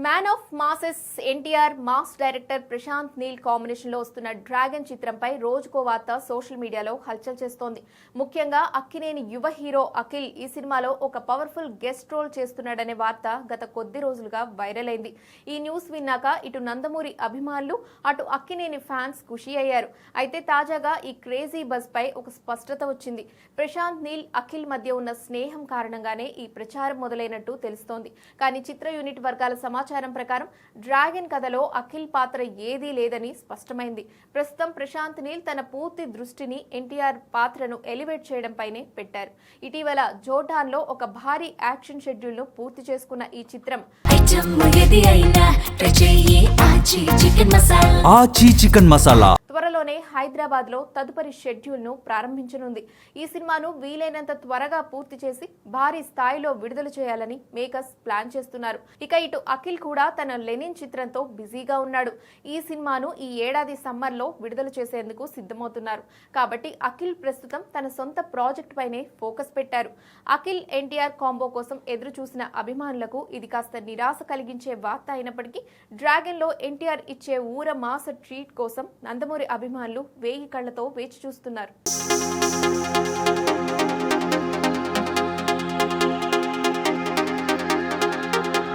Man of masses NTR mass director Prashanth Neel combination లో వస్తున్న dragon చిత్రంపై రోజుకో వార్త సోషల్ మీడియాలో హల్చల్ చేస్తోంది. ముఖ్యంగా అక్కినేని యువ హీరో అఖిల్ ఈ సినిమాలో ఒక పవర్ఫుల్ గెస్ట్ రోల్ చేస్తున్నాడనే వార్త గత కొద్ది రోజులుగా వైరల్ అయింది. ఈ న్యూస్ విన్నాక ఇటు నందమూరి అభిమానులు అటు అక్కినేని ఫ్యాన్స్ ఖుషి అయ్యారు. అయితే తాజాగా ఈ క్రేజీ బజ్ పై ఒక స్పష్టత వచ్చింది. ప్రశాంత్ నీల్ అఖిల్ మధ్య ఉన్న స్నేహం కారణంగానే ఈ ప్రచారం మొదలైనట్టు తెలుస్తోంది. కానీ చిత్ర యూనిట్ వర్గాల సమాచారం ప్రకారం డ్రాగన్ కథలో అఖిల్ పాత్ర ఏదీ లేదని స్పష్టమైంది. ప్రస్తుతం ప్రశాంత్ నీల్ తన పూర్తి దృష్టిని ఎన్టీఆర్ పాత్రను ఎలివేట్ చేయడంపైనే పెట్టారు. ఇటీవల జోర్డాన్ లో ఒక భారీ యాక్షన్ షెడ్యూల్ ను పూర్తి చేసుకున్న ఈ చిత్రం చికెన్ మసాలా త్వరలోనే హైదరాబాద్ లో తదుపరి షెడ్యూల్ ను ప్రారంభించనుంది. ఈ సినిమాను వీలైనంత త్వరగా పూర్తి చేసి భారీ స్థాయిలో విడుదల చేయాలని మేకర్స్ ప్లాన్ చేస్తున్నారు. ఇక ఇటు అఖిల్ కూడా తన లెనిన్ చిత్రంతో బిజీగా ఉన్నాడు. ఈ సినిమాను ఈ ఏడాది సమ్మర్ లో విడుదల చేసేందుకు సిద్ధమవుతున్నారు. కాబట్టి అఖిల్ ప్రస్తుతం తన సొంత ప్రాజెక్ట్ పైనే ఫోకస్ పెట్టారు. అఖిల్ ఎన్టీఆర్ కాంబో కోసం ఎదురు చూసిన అభిమానులకు ఇది కాస్త నిరాశ కలిగించే వార్త అయినప్పటికీ డ్రాగన్ లో ఎన్టీఆర్ ఇచ్చే ఊర మాస ట్రీట్ కోసం నందమూరి అభిమానులు వేయి కళ్లతో వేచి చూస్తున్నారు.